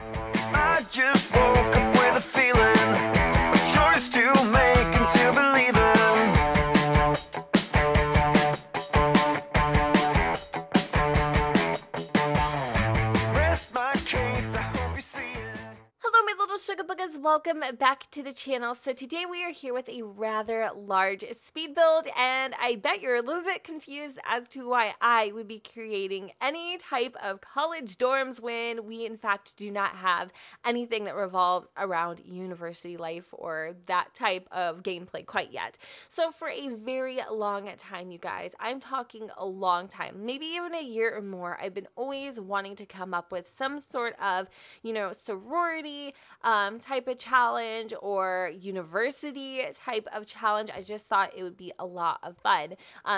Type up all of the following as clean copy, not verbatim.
I just woke up with a feeling, a choice to make and to believe in. Rest my case, I hope you see it. Hello, my little sugar boogers. Welcome back to the channel. So today we are here with a rather large speed build, and I bet you're a little bit confused as to why I would be creating any type of college dorms when we in fact do not have anything that revolves around university life or that type of gameplay quite yet. So for a very long time, you guys, I'm talking a long time, maybe even a year or more, I've been always wanting to come up with some sort of, sorority type of challenge or university type of challenge. I just thought it would be a lot of fun.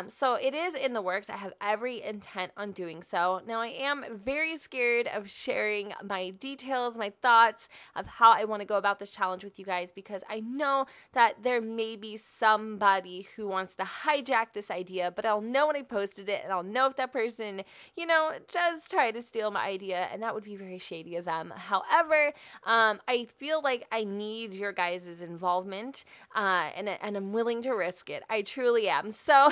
So it is in the works. I have every intent on doing so. Now I am very scared of sharing my details, my thoughts of how I want to go about this challenge with you guys, because I know that there may be somebody who wants to hijack this idea, but I'll know when I posted it, and I'll know if that person, does try to steal my idea, and that would be very shady of them. However, I feel like I need your guys' involvement, and I'm willing to risk it. I truly am. So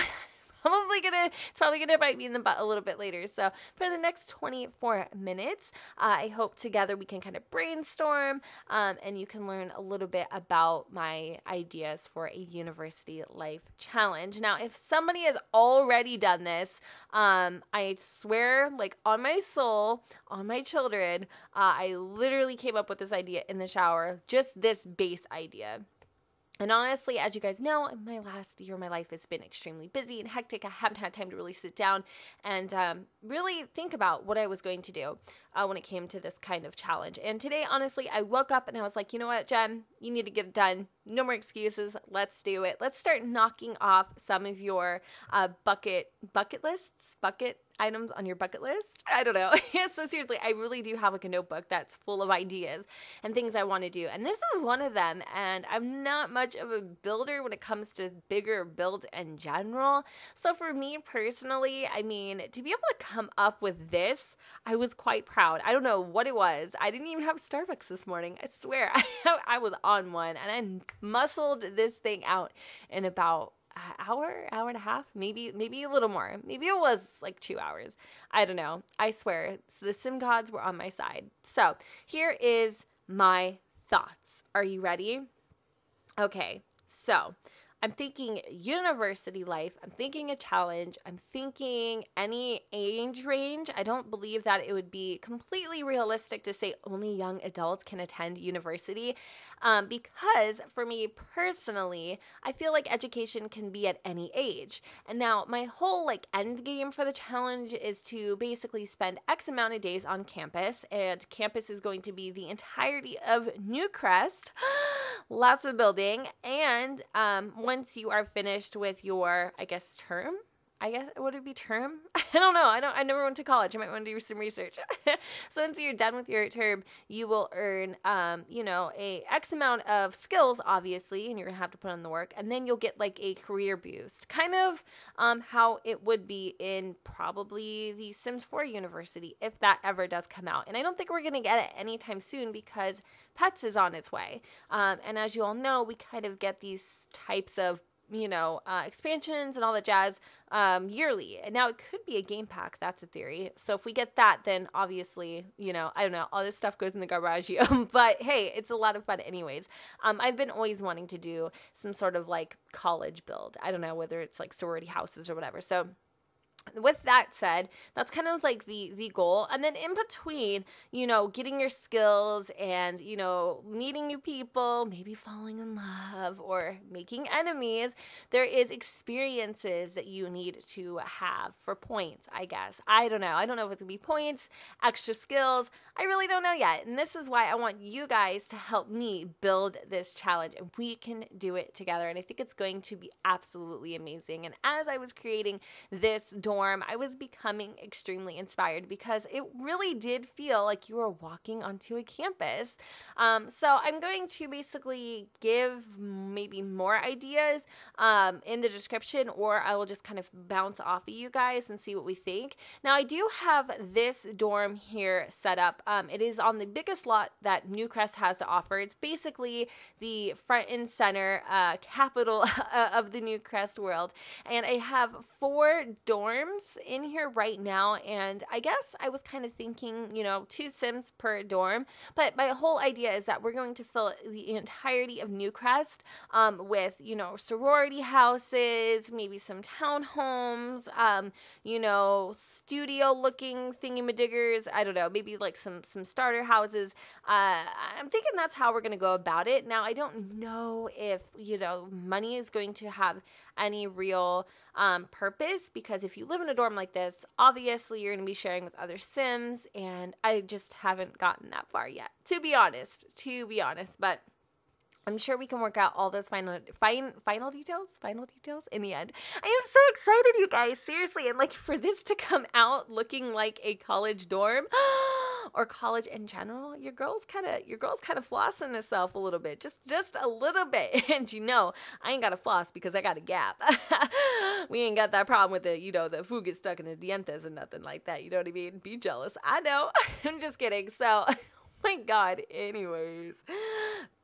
it's probably gonna bite me in the butt a little bit later. So for the next 24 minutes, I hope together we can kind of brainstorm, and you can learn a little bit about my ideas for a university life challenge. Now, if somebody has already done this, I swear, like on my soul, on my children, I literally came up with this idea in the shower, just this base idea. And honestly, as you guys know, my last year of my life has been extremely busy and hectic. I haven't had time to really sit down and really think about what I was going to do when it came to this kind of challenge. And today, honestly, I woke up and I was like, you know what, Jen? You need to get it done. No more excuses. Let's do it. Let's start knocking off some of your bucket items on your bucket list. I don't know. So seriously, I really do have like a notebook that's full of ideas and things I want to do. And this is one of them. And I'm not much of a builder when it comes to bigger builds in general. So for me personally, I mean, to be able to come up with this, I was quite proud. I don't know what it was. I didn't even have Starbucks this morning. I swear. I was on one and I muscled this thing out in about hour and a half, maybe a little more. Maybe it was like 2 hours. I don't know. I swear. So the sim gods were on my side. So here is my thoughts. Are you ready? Okay. So I'm thinking university life. I'm thinking a challenge. I'm thinking any age range. I don't believe that it would be completely realistic to say only young adults can attend university, because for me personally, I feel like education can be at any age. And now my whole end game for the challenge is to basically spend X amount of days on campus, and campus is going to be the entirety of Newcrest. Lots of building, and once you are finished with your, term? Would it be term? I don't know. I never went to college. I might want to do some research. So once you're done with your term, you will earn, a X amount of skills, obviously, and you're going to have to put in the work. And then you'll get a career boost, kind of how it would be in probably the Sims 4 University, if that ever does come out. And I don't think we're going to get it anytime soon because Pets is on its way. And as you all know, we kind of get these types of expansions and all that jazz yearly. And now it could be a game pack. That's a theory. So if we get that, then obviously, I don't know, all this stuff goes in the garage. But hey, it's a lot of fun anyways. I've been always wanting to do some sort of college build. I don't know whether it's sorority houses or whatever. So with that said, that's kind of the goal. And then in between, getting your skills and, meeting new people, maybe falling in love or making enemies, there is experiences that you need to have for points, I guess. I don't know. I don't know if it's going to be points, extra skills. I really don't know yet. And this is why I want you guys to help me build this challenge, and we can do it together. And I think it's going to be absolutely amazing. And as I was creating this dorm dorm, I was becoming extremely inspired because it really did feel like you were walking onto a campus. So I'm going to basically give maybe more ideas in the description, or I will just kind of bounce off of you guys and see what we think. Now, I do have this dorm here set up. It is on the biggest lot that Newcrest has to offer. It's basically the front and center capital of the Newcrest world. And I have 4 dorms in here right now. And I guess I was kind of thinking, 2 Sims per dorm. But my whole idea is that we're going to fill the entirety of Newcrest with, sorority houses, maybe some townhomes, studio looking thingamadiggers. I don't know, maybe like some starter houses. I'm thinking that's how we're going to go about it. Now, I don't know if, money is going to have any real purpose, because if you live in a dorm like this, obviously you're going to be sharing with other Sims, and I just haven't gotten that far yet, to be honest, but I'm sure we can work out all those final details in the end. I am so excited, you guys, seriously. And like, for this to come out looking like a college dorm or college in general, your girl's kind of flossing herself a little bit, just a little bit. And I ain't got to floss because I got a gap. We ain't got that problem with the food gets stuck in the dientes and nothing like that. You know what I mean? Be jealous. I know. I'm just kidding. So, oh my God. Anyways.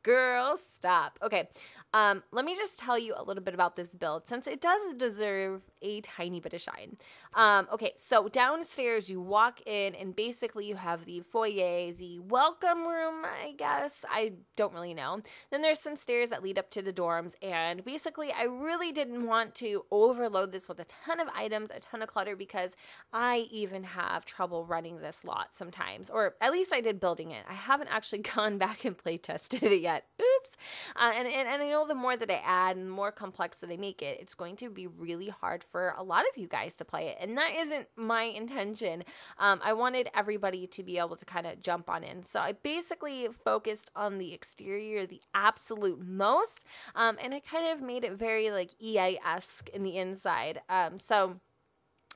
Girl, stop. Okay, let me just tell you a little bit about this build, since it does deserve a tiny bit of shine. Okay, so downstairs you walk in, and basically you have the foyer, the welcome room, I guess. I don't really know. Then there's some stairs that lead up to the dorms, and basically I really didn't want to overload this with a ton of items, a ton of clutter, because I even have trouble running this lot sometimes, or at least I did building it. I haven't actually gone back and play tested it yet. Oops. And I know the more that I add and the more complex that I make it, it's going to be really hard for a lot of you guys to play it. And that isn't my intention. I wanted everybody to be able to kind of jump on in. So I basically focused on the exterior the absolute most. And I kind of made it very like EA-esque in the inside. So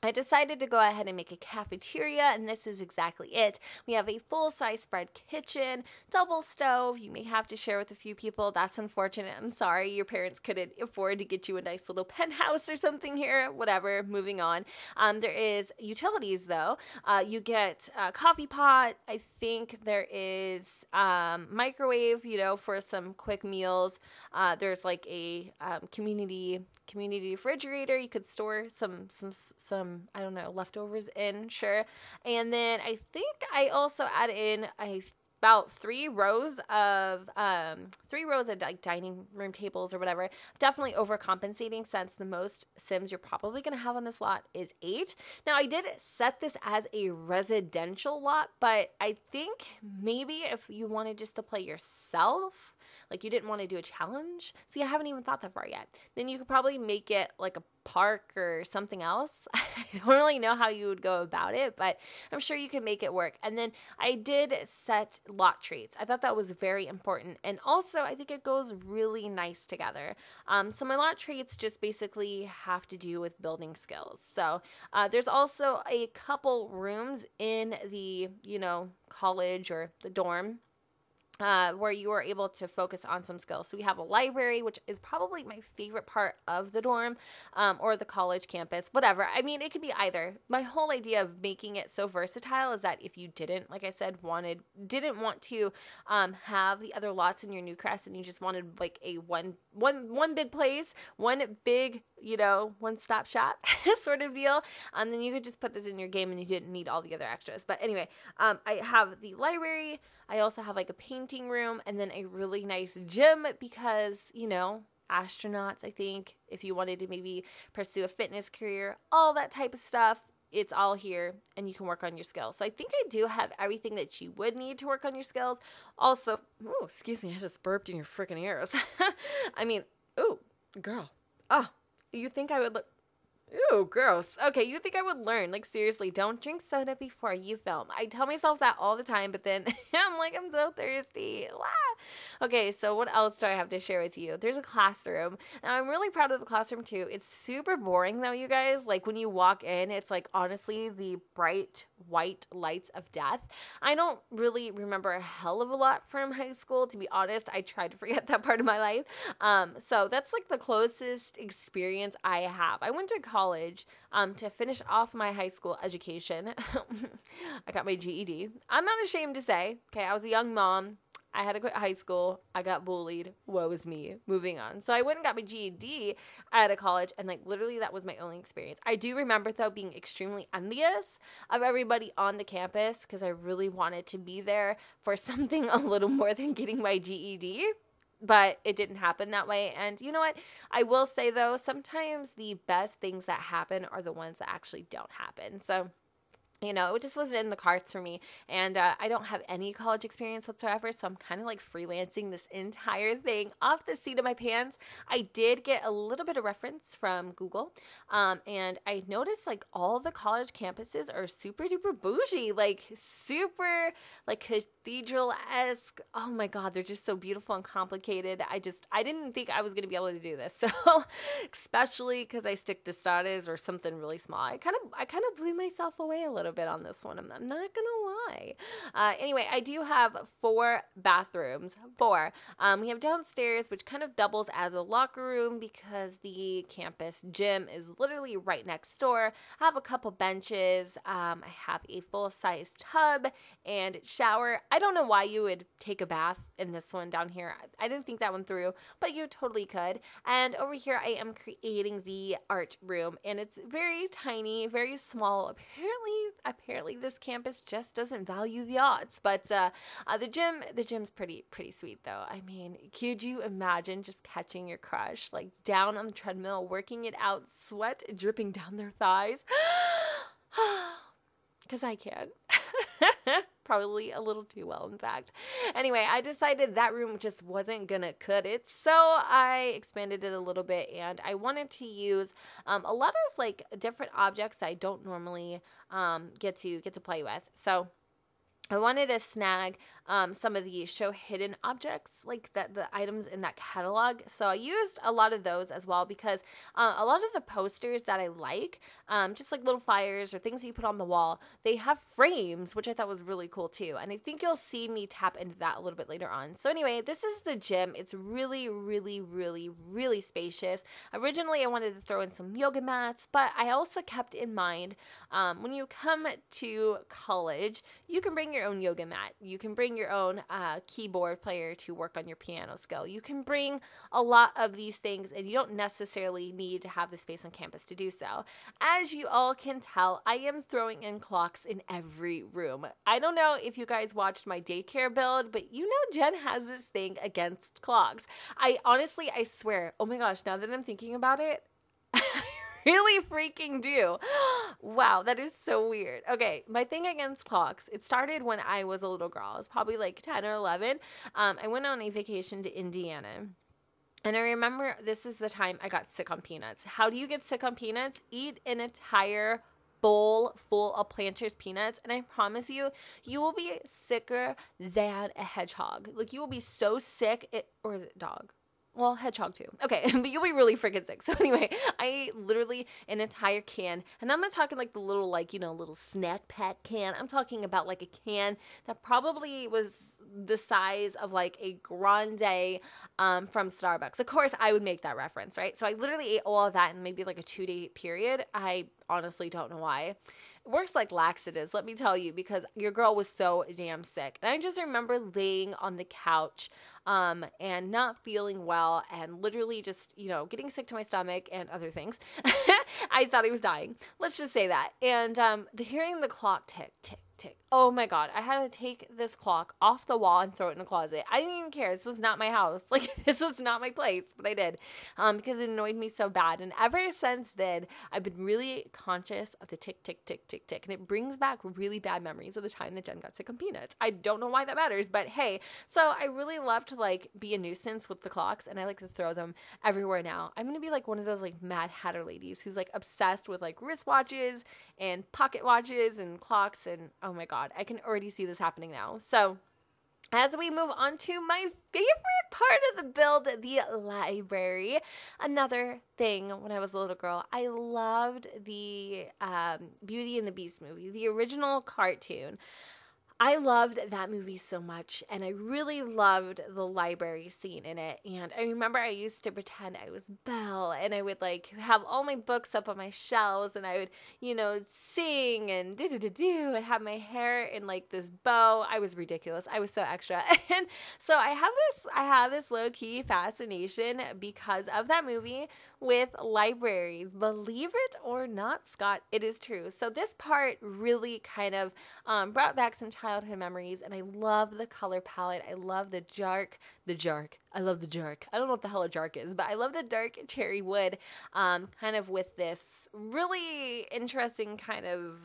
I decided to go ahead and make a cafeteria, and this is exactly it. We have a full-size spread kitchen, double stove. You may have to share with a few people. That's unfortunate. I'm sorry your parents couldn't afford to get you a nice little penthouse or something here. Whatever, moving on. There is utilities, though. You get a coffee pot. I think there is microwave, for some quick meals. There's like a community refrigerator. You could store some I don't know, leftovers in, sure. And then I think I also add in about 3 rows of like dining room tables or whatever. Definitely overcompensating, since the most Sims you're probably going to have on this lot is 8. Now, I did set this as a residential lot, but I think maybe if you wanted just to play yourself, like you didn't want to do a challenge. See, I haven't even thought that far yet. Then you could probably make it like a park or something else. I don't really know how you would go about it, but I'm sure you can make it work. And then I did set lot traits. I thought that was very important. And also, I think it goes really nice together. So my lot traits just basically have to do with building skills. So there's also a couple rooms in the, college or the dorm, where you are able to focus on some skills. So we have a library, which is probably my favorite part of the dorm, or the college campus, whatever. I mean, it could be either. My whole idea of making it so versatile is that if you didn't, like I said, didn't want to have the other lots in your Newcrest, and you just wanted like a one big place, one big, one-stop shop sort of deal, then you could just put this in your game and you didn't need all the other extras. But anyway, I have the library. I also have like a painting room, and then a really nice gym because, astronauts, I think, if you wanted to maybe pursue a fitness career, all that type of stuff, it's all here, and you can work on your skills. So I think I do have everything that you would need to work on your skills. Also, oh, excuse me, I just burped in your freaking ears. I mean, ooh, girl. Oh, you think I would look... Ew, gross. Okay, you think I would learn. Like, seriously, don't drink soda before you film. I tell myself that all the time, but then I'm like, I'm so thirsty. Okay, so what else do I have to share with you? There's a classroom. Now, I'm really proud of the classroom too. It's super boring though, you guys. Like when you walk in, it's like honestly the bright white lights of death. I don't really remember a hell of a lot from high school, to be honest. I tried to forget that part of my life. So that's like the closest experience I have. I went to college to finish off my high school education. I got my GED. I'm not ashamed to say, okay, I was a young mom. I had to quit high school. I got bullied. Woe is me. Moving on. So I went and got my GED out of college, and like literally that was my only experience. I do remember though being extremely envious of everybody on the campus because I really wanted to be there for something a little more than getting my GED. But it didn't happen that way. And you know what? I will say though, sometimes the best things that happen are the ones that actually don't happen. So you know, it just wasn't in the cards for me. And I don't have any college experience whatsoever. So I'm kind of like freelancing this entire thing off the seat of my pants. I did get a little bit of reference from Google. And I noticed like all the college campuses are super duper bougie, like super like cathedral-esque. Oh my God, they're just so beautiful and complicated. I didn't think I was going to be able to do this. So especially because I stick to studies or something really small. I kind of blew myself away a little bit on this one. I'm not gonna lie. Anyway, I do have 4 bathrooms. 4. We have downstairs, which kind of doubles as a locker room because the campus gym is literally right next door. I have a couple benches. I have a full-size tub and shower. I don't know why you would take a bath in this one down here. I didn't think that one through, but you totally could. And over here, I am creating the art room, and it's very tiny, very small. Apparently this campus just doesn't value the arts. But the gym's pretty sweet though. I mean, could you imagine just catching your crush like down on the treadmill, working it out, sweat dripping down their thighs? Because I can. Probably a little too well, in fact. Anyway, I decided that room just wasn't gonna cut it, so I expanded it a little bit, and I wanted to use a lot of like different objects that I don't normally get to play with. So I wanted to snag some of the show hidden objects, like the items in that catalog. So I used a lot of those as well because a lot of the posters that I like, just like little flyers or things that you put on the wall, they have frames, which I thought was really cool too. And I think you'll see me tap into that a little bit later on. So anyway, this is the gym. It's really, really, really, really spacious. Originally, I wanted to throw in some yoga mats, but I also kept in mind when you come to college, you can bring your own yoga mat. You can bring your own keyboard player to work on your piano skill. You can bring a lot of these things, and you don't necessarily need to have the space on campus to do so. As you all can tell, I am throwing in clocks in every room. I don't know if you guys watched my daycare build, but you know Jen has this thing against clocks. I swear, oh my gosh, now that I'm thinking about it, really freaking do. Wow, that is so weird. Okay, my thing against clocks, it started when I was a little girl. I was probably like 10 or 11. I went on a vacation to Indiana. And I remember this is the time I got sick on peanuts. How do you get sick on peanuts? Eat an entire bowl full of Planters peanuts, and I promise you, you will be sicker than a hedgehog. Like, you will be so sick, or is it dog? Well, hedgehog too. Okay, but you'll be really freaking sick. So anyway, I ate literally an entire can. And I'm not talking like the little, like, you know, little snack pack can. I'm talking about like a can that probably was the size of like a grande from Starbucks. Of course, I would make that reference, right? So I literally ate all of that in maybe like a 2-day period. I honestly don't know why. It works like laxatives, let me tell you, because your girl was so damn sick. And I just remember laying on the couch and not feeling well and literally just, you know, getting sick to my stomach and other things. I thought I was dying. Let's just say that. And hearing the clock tick, tick, tick. Oh my God. I had to take this clock off the wall and throw it in a closet. I didn't even care. This was not my house. Like, this was not my place, but I did because it annoyed me so bad. And ever since then, I've been really conscious of the tick, tick, tick, tick, tick. And it brings back really bad memories of the time that Jen got sick on peanuts. I don't know why that matters, but hey. So I really love to like be a nuisance with the clocks, and I like to throw them everywhere now. I'm going to be like one of those like Mad Hatter ladies who's like obsessed with like wristwatches and pocket watches and clocks, and oh my God, I can already see this happening now. So As we move on to my favorite part of the build, the library. Another thing, when I was a little girl, I loved the Beauty and the Beast movie, the original cartoon. I loved that movie so much, and I really loved the library scene in it. And I remember I used to pretend I was Belle, and I would like have all my books up on my shelves, and I would, sing and do and have my hair in like this bow. I was ridiculous. I was so extra. And so I have this low key fascination because of that movie with libraries. Believe it or not, Scott, it is true. So this part really kind of brought back some childhood memories, and I love the color palette. I love the jark. I love the jark. I don't know what the hell a jark is, but I love the dark cherry wood, kind of with this really interesting kind of,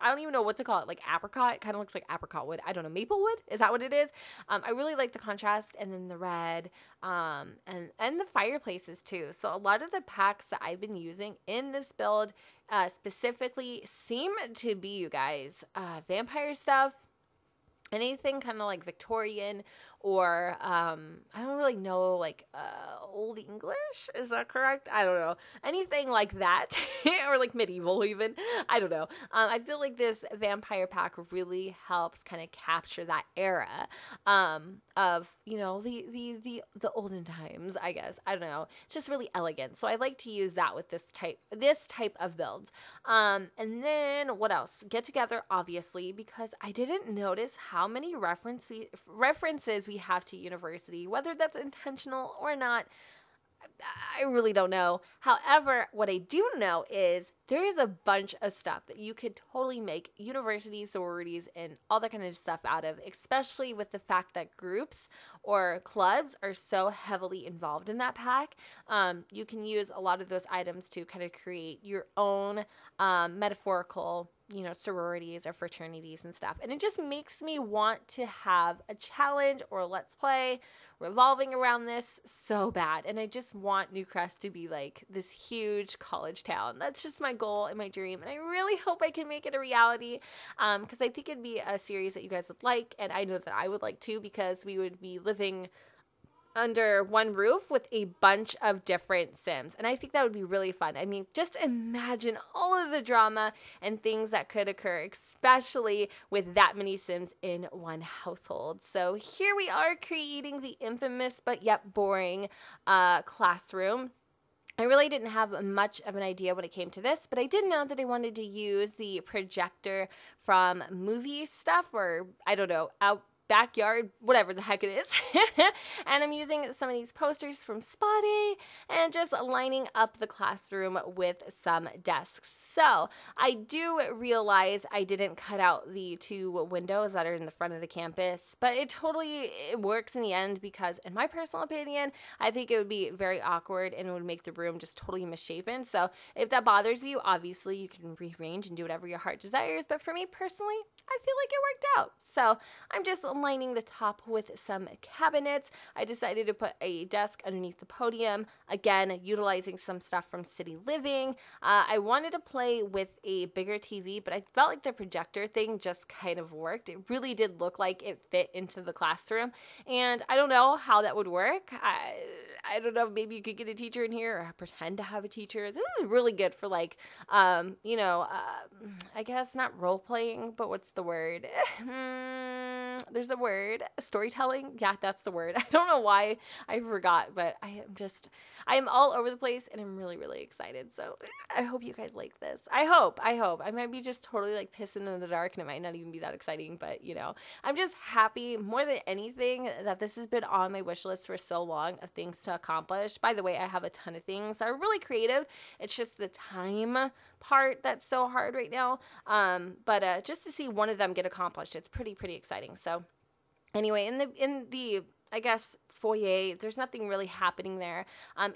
I don't even know what to call it, like apricot. It kind of looks like apricot wood. I don't know, maple wood? Is that what it is? I really like the contrast, and then the red, and the fireplaces too. So a lot of the packs that I've been using in this build specifically seem to be, you guys, vampire stuff, anything kind of like Victorian, or I don't really know, like Old English, is that correct? I don't know, anything like that, or like medieval even, I don't know. I feel like this vampire pack really helps kind of capture that era of the olden times, I guess. I don't know, it's just really elegant, so I like to use that with this type of build. And then what else? Get together, obviously, because I didn't notice how many references we have to university, whether that's intentional or not. I really don't know. However, what I do know is there is a bunch of stuff that you could totally make universities, sororities, and all that kind of stuff out of, especially with the fact that groups or clubs are so heavily involved in that pack. You can use a lot of those items to kind of create your own metaphorical sororities or fraternities and stuff. And it just makes me want to have a challenge or a let's play revolving around this so bad. And I just want Newcrest to be like this huge college town. That's just my goal and my dream. And I really hope I can make it a reality, because I think it'd be a series that you guys would like. And I know that I would like too, because we would be living under one roof with a bunch of different Sims. And I think that would be really fun. I mean, just imagine all of the drama and things that could occur, especially with that many Sims in one household. So here we are creating the infamous but yet boring classroom. I really didn't have much of an idea when it came to this, but I did know that I wanted to use the projector from movie stuff, or I don't know, backyard, whatever the heck it is. And I'm using some of these posters from Spotty and just lining up the classroom with some desks. So I do realize I didn't cut out the 2 windows that are in the front of the campus, but it works in the end, because in my personal opinion, I think it would be very awkward and it would make the room just totally misshapen. So if that bothers you, obviously you can rearrange and do whatever your heart desires. But for me personally, I feel like it worked out. So I'm just lining the top with some cabinets. I decided to put a desk underneath the podium, again utilizing some stuff from City Living. I wanted to play with a bigger TV, but I felt like the projector thing just kind of worked. It really did look like it fit into the classroom, and I don't know how that would work. I don't know, maybe you could get a teacher in here or pretend to have a teacher. This is really good for like I guess not role playing, but what's the word? There's a word, storytelling. Yeah, that's the word. I don't know why I forgot, but I am all over the place, and I'm really, really excited. So I hope you guys like this. I hope. I might be just totally like pissing in the dark, and it might not even be that exciting, but I'm just happy more than anything that this has been on my wish list for so long of things to accomplish. By the way, I have a ton of things that are really creative. It's just the time part that's so hard right now. But just to see one of them get accomplished, it's pretty exciting. So anyway, in the I guess, foyer. There's nothing really happening there.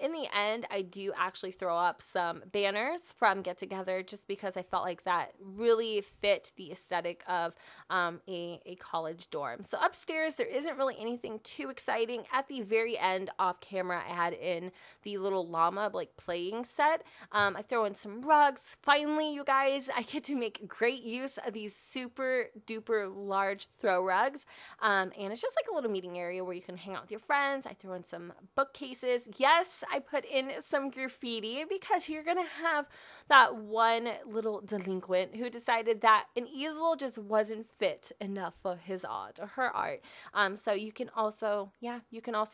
In the end, I do actually throw up some banners from Get Together just because I felt like that really fit the aesthetic of a college dorm. So upstairs, there isn't really anything too exciting. At the very end, off camera, I had in the little llama like playing set. I throw in some rugs. Finally, you guys, I get to make great use of these super duper large throw rugs. And it's just like a little meeting area where you can hang out with your friends. I throw in some bookcases. Yes, I put in some graffiti because you're going to have that one little delinquent who decided that an easel just wasn't fit enough for his art or her art. So you can also,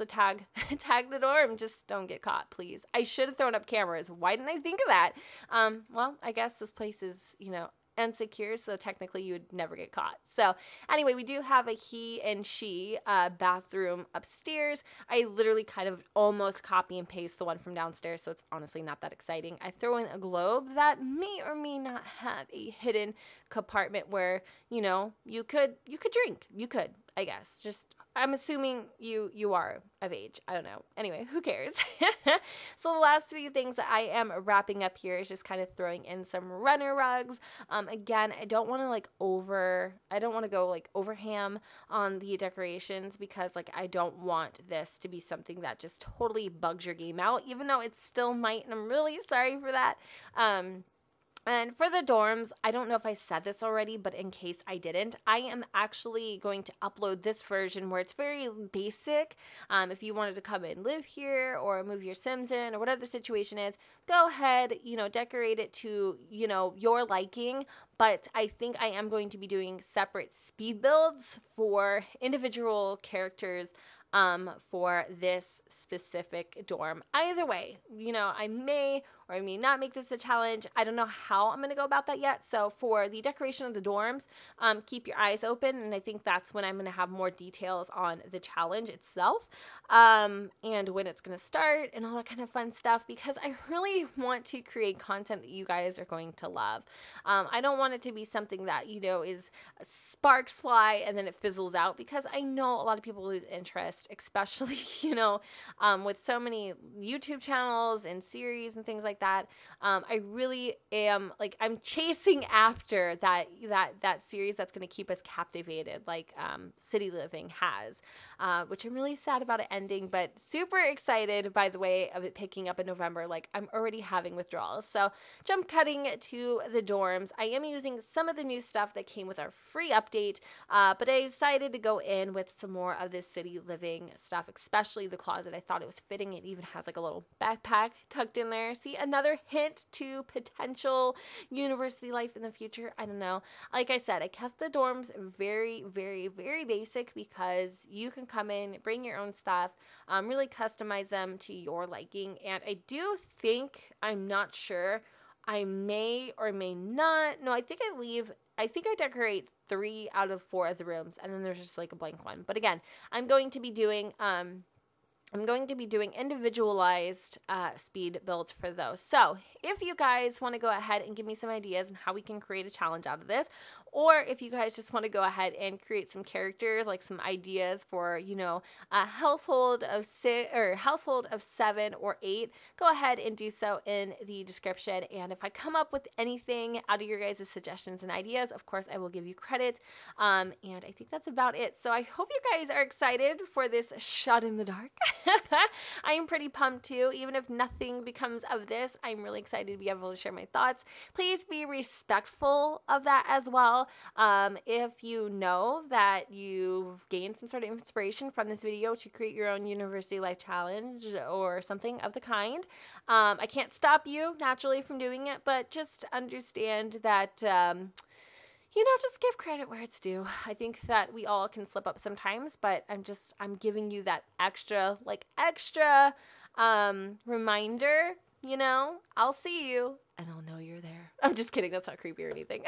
tag tag the dorm. Just don't get caught, please. I should have thrown up cameras. Why didn't I think of that? Well, I guess this place is, unsecure, so technically you would never get caught. So anyway, we do have a he and she bathroom upstairs. I literally kind of almost copy and paste the one from downstairs, so it's honestly not that exciting. I throw in a globe that may or may not have a hidden compartment where, you could drink. You could, I guess. Just I'm assuming you are of age. I don't know. Anyway, who cares? So the last few things that I am wrapping up here is just kind of throwing in some runner rugs. Again, I don't want to go like over ham on the decorations because like I don't want this to be something that just totally bugs your game out, even though it still might, and I'm really sorry for that. And for the dorms, I don't know if I said this already, but in case I didn't, I am actually going to upload this version where it's very basic. If you wanted to come and live here or move your Sims in or whatever the situation is, go ahead, decorate it to, your liking. But I think I am going to be doing separate speed builds for individual characters for this specific dorm. Either way, I may or I may not make this a challenge. I don't know how I'm going to go about that yet. So for the decoration of the dorms, keep your eyes open. And I think that's when I'm going to have more details on the challenge itself and when it's going to start and all that kind of fun stuff, because I really want to create content that you guys are going to love. I don't want it to be something that, is sparks fly and then it fizzles out, because I know a lot of people lose interest, especially, with so many YouTube channels and series and things like that. I really am I'm chasing after that series that's going to keep us captivated, like City Living has, which I'm really sad about it ending, but super excited, by the way, of it picking up in November. Like, I'm already having withdrawals. So jump cutting to the dorms. I am using some of the new stuff that came with our free update, but I decided to go in with some more of this City Living stuff, especially the closet. I thought it was fitting. It even has like a little backpack tucked in there. See, another hint to potential university life in the future. I don't know. Like I said, I kept the dorms very, very, very basic because you can come in, bring your own stuff, really customize them to your liking. And I do think, I'm not sure, I may or may not. No, I think I decorate 3 out of 4 of the rooms, and then there's just like a blank one. But again, I'm going to be doing individualized speed builds for those. So if you guys want to go ahead and give me some ideas on how we can create a challenge out of this, or if you guys just want to go ahead and create some characters, like some ideas for, a household of 7 or 8, go ahead and do so in the description. And if I come up with anything out of your guys' suggestions and ideas, of course, I will give you credit. And I think that's about it. So I hope you guys are excited for this shot in the dark. I am pretty pumped too. Even if nothing becomes of this, I'm really excited to be able to share my thoughts. Please be respectful of that as well. If you know that you've gained some sort of inspiration from this video to create your own university life challenge or something of the kind, I can't stop you naturally from doing it, but just understand that just give credit where it's due. I think that we all can slip up sometimes, but I'm giving you that extra reminder, I'll see you and I'll know you're there. I'm just kidding. That's not creepy or anything.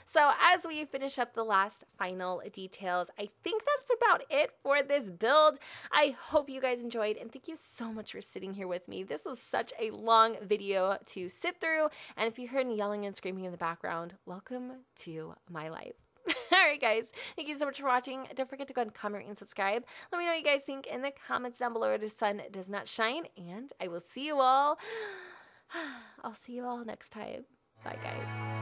So as we finish up the last final details, I think that's about it for this build. I hope you guys enjoyed, and thank you so much for sitting here with me. This was such a long video to sit through, and if you heard me yelling and screaming in the background, welcome to my life. Alright guys, thank you so much for watching. Don't forget to go and comment and subscribe. Let me know what you guys think in the comments down below where the sun does not shine. And I will see you all. I'll see you all next time. Bye guys.